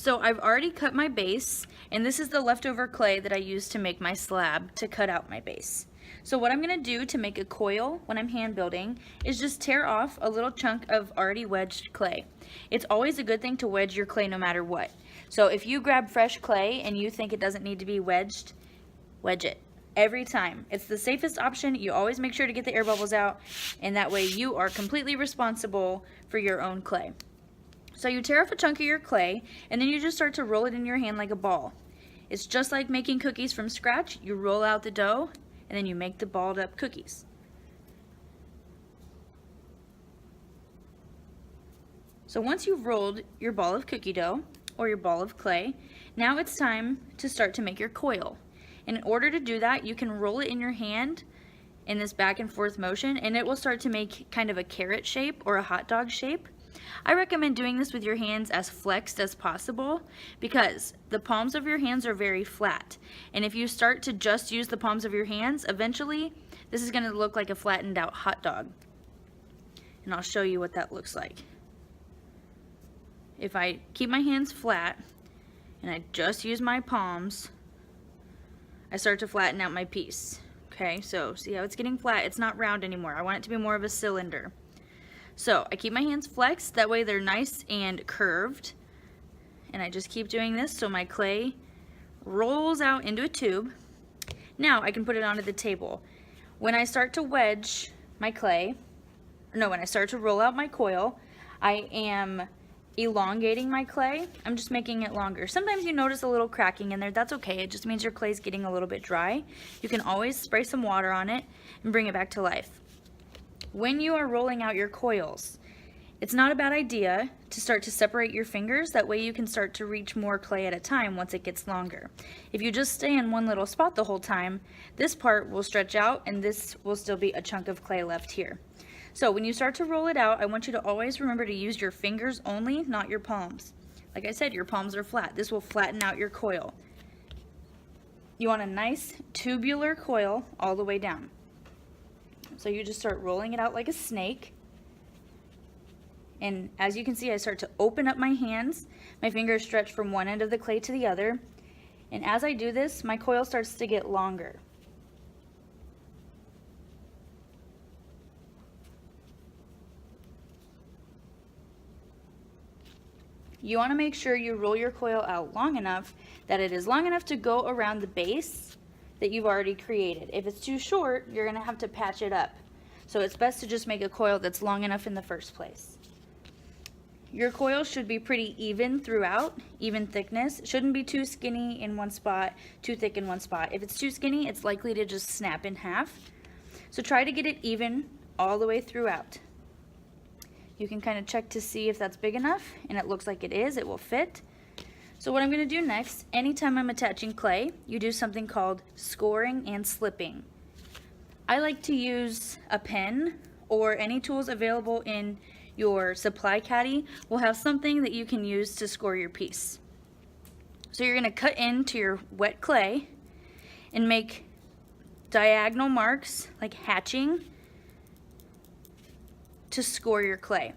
So I've already cut my base, and this is the leftover clay that I used to make my slab to cut out my base. So what I'm gonna do to make a coil when I'm hand building is just tear off a little chunk of already wedged clay. It's always a good thing to wedge your clay no matter what. So if you grab fresh clay and you think it doesn't need to be wedged, wedge it. Every time. It's the safest option. You always make sure to get the air bubbles out, and that way you are completely responsible for your own clay. So you tear off a chunk of your clay, and then you just start to roll it in your hand like a ball. It's just like making cookies from scratch. You roll out the dough, and then you make the balled up cookies. So once you've rolled your ball of cookie dough, or your ball of clay, now it's time to start to make your coil. And in order to do that, you can roll it in your hand in this back and forth motion, and it will start to make kind of a carrot shape or a hot dog shape. I recommend doing this with your hands as flexed as possible because the palms of your hands are very flat. And if you start to just use the palms of your hands, eventually this is going to look like a flattened out hot dog. And I'll show you what that looks like. If I keep my hands flat and I just use my palms, I start to flatten out my piece. Okay, so see how it's getting flat? It's not round anymore. I want it to be more of a cylinder. So I keep my hands flexed, that way they're nice and curved. And I just keep doing this so my clay rolls out into a tube. Now I can put it onto the table. When I start to wedge my clay, when I start to roll out my coil, I am elongating my clay. I'm just making it longer. Sometimes you notice a little cracking in there. That's okay. It just means your clay is getting a little bit dry. You can always spray some water on it and bring it back to life. When you are rolling out your coils, it's not a bad idea to start to separate your fingers. That way you can start to reach more clay at a time once it gets longer. If you just stay in one little spot the whole time, this part will stretch out and this will still be a chunk of clay left here. So when you start to roll it out, I want you to always remember to use your fingers only, not your palms. Like I said, your palms are flat. This will flatten out your coil. You want a nice tubular coil all the way down. So you just start rolling it out like a snake. And as you can see, I start to open up my hands. My fingers stretch from one end of the clay to the other. And as I do this, my coil starts to get longer. You want to make sure you roll your coil out long enough that it is long enough to go around the base that you've already created. If it's too short, you're going to have to patch it up. So it's best to just make a coil that's long enough in the first place. Your coil should be pretty even throughout, even thickness. It shouldn't be too skinny in one spot, too thick in one spot. If it's too skinny, it's likely to just snap in half. So try to get it even all the way throughout. You can kind of check to see if that's big enough, and it looks like it is. It will fit. So what I'm going to do next, anytime I'm attaching clay, you do something called scoring and slipping. I like to use a pen or any tools available in your supply caddy will have something that you can use to score your piece. So you're going to cut into your wet clay and make diagonal marks like hatching to score your clay.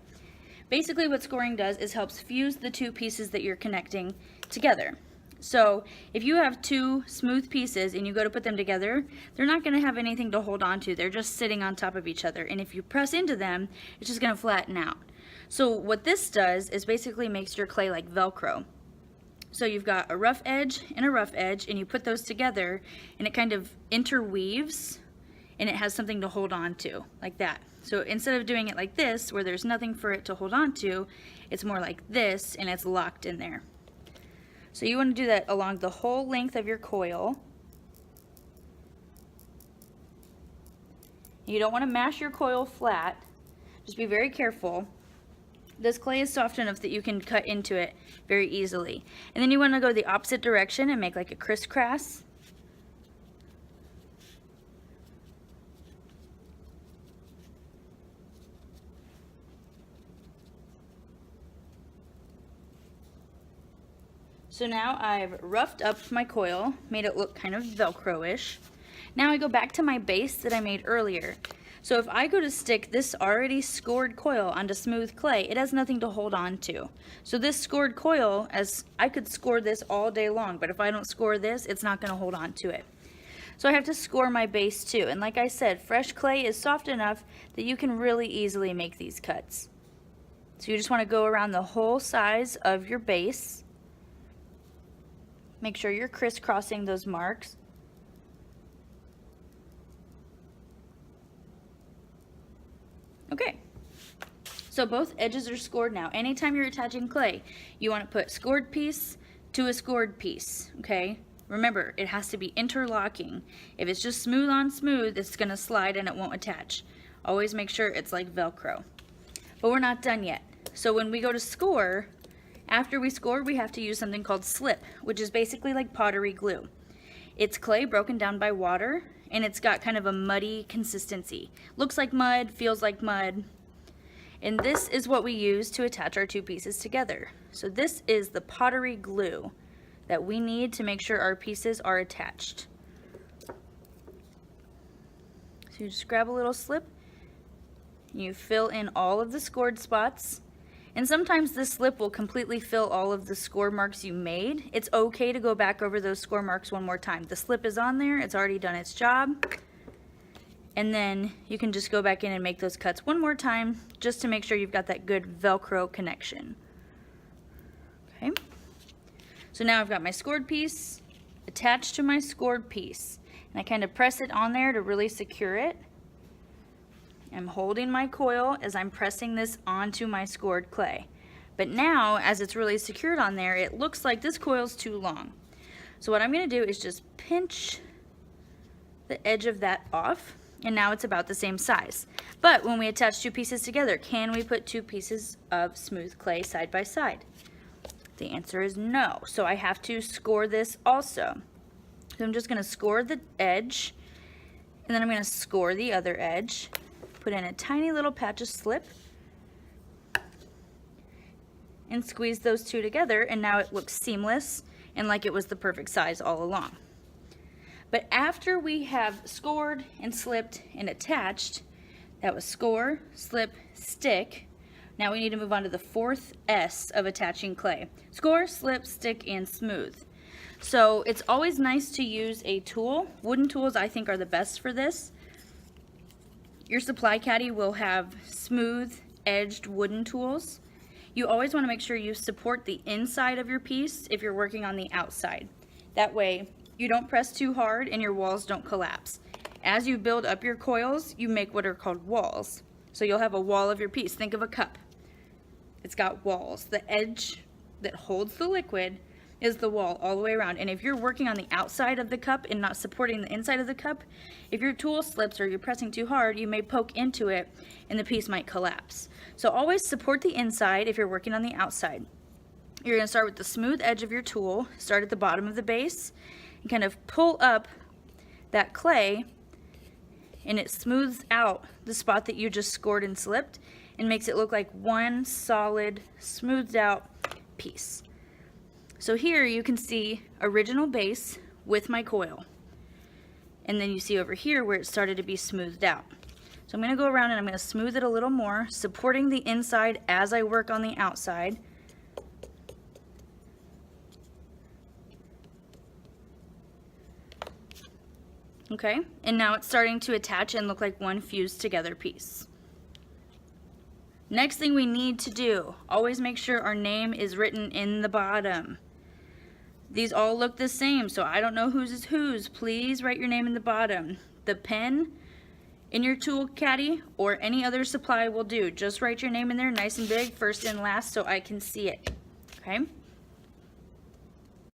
Basically what scoring does is helps fuse the two pieces that you're connecting together. So if you have two smooth pieces and you go to put them together, they're not going to have anything to hold on to. They're just sitting on top of each other, and if you press into them, it's just going to flatten out. So what this does is basically makes your clay like Velcro. So you've got a rough edge and a rough edge, and you put those together and it kind of interweaves and it has something to hold on to, like that. So instead of doing it like this, where there's nothing for it to hold on to, it's more like this, and it's locked in there. So you want to do that along the whole length of your coil. You don't want to mash your coil flat. Just be very careful. This clay is soft enough that you can cut into it very easily. And then you want to go the opposite direction and make like a crisscross. So now I've roughed up my coil, made it look kind of Velcro-ish. Now I go back to my base that I made earlier. So if I go to stick this already scored coil onto smooth clay, it has nothing to hold on to. So this scored coil, as I could score this all day long, but if I don't score this, it's not going to hold on to it. So I have to score my base too. And like I said, fresh clay is soft enough that you can really easily make these cuts. So you just want to go around the whole size of your base. Make sure you're crisscrossing those marks. Okay, so both edges are scored now. Anytime you're attaching clay, you want to put scored piece to a scored piece, okay? Remember, it has to be interlocking. If it's just smooth on smooth, it's going to slide and it won't attach. Always make sure it's like Velcro. But we're not done yet. So when we go to score, after we score, we have to use something called slip, which is basically like pottery glue. It's clay broken down by water, and it's got kind of a muddy consistency. Looks like mud, feels like mud. And this is what we use to attach our two pieces together. So this is the pottery glue that we need to make sure our pieces are attached. So you just grab a little slip, you fill in all of the scored spots, and sometimes this slip will completely fill all of the score marks you made. It's okay to go back over those score marks one more time. The slip is on there, it's already done its job. And then you can just go back in and make those cuts one more time just to make sure you've got that good Velcro connection. Okay. So now I've got my scored piece attached to my scored piece. And I kind of press it on there to really secure it. I'm holding my coil as I'm pressing this onto my scored clay. But now, as it's really secured on there, it looks like this coil's too long. So what I'm going to do is just pinch the edge of that off, and now it's about the same size. But when we attach two pieces together, can we put two pieces of smooth clay side by side? The answer is no. So I have to score this also. So I'm just going to score the edge, and then I'm going to score the other edge. Put in a tiny little patch of slip and squeeze those two together, and now it looks seamless and like it was the perfect size all along. But after we have scored and slipped and attached, that was score, slip, stick, now we need to move on to the fourth S of attaching clay. Score, slip, stick, and smooth. So it's always nice to use a tool. Wooden tools I think are the best for this. Your supply caddy will have smooth edged wooden tools. You always want to make sure you support the inside of your piece if you're working on the outside. That way you don't press too hard and your walls don't collapse. As you build up your coils, you make what are called walls. So you'll have a wall of your piece. Think of a cup. It's got walls. The edge that holds the liquid is the wall all the way around. And if you're working on the outside of the cup and not supporting the inside of the cup, if your tool slips or you're pressing too hard, you may poke into it and the piece might collapse. So always support the inside if you're working on the outside. You're going to start with the smooth edge of your tool, start at the bottom of the base, and kind of pull up that clay, and it smooths out the spot that you just scored and slipped and makes it look like one solid, smoothed out piece. So here you can see original base with my coil. And then you see over here where it started to be smoothed out. So I'm going to go around and I'm going to smooth it a little more, supporting the inside as I work on the outside. Okay, and now it's starting to attach and look like one fused together piece. Next thing we need to do, always make sure our name is written in the bottom. These all look the same, so I don't know whose is whose. Please write your name in the bottom. The pen in your tool caddy or any other supply will do. Just write your name in there nice and big, first and last, so I can see it. Okay?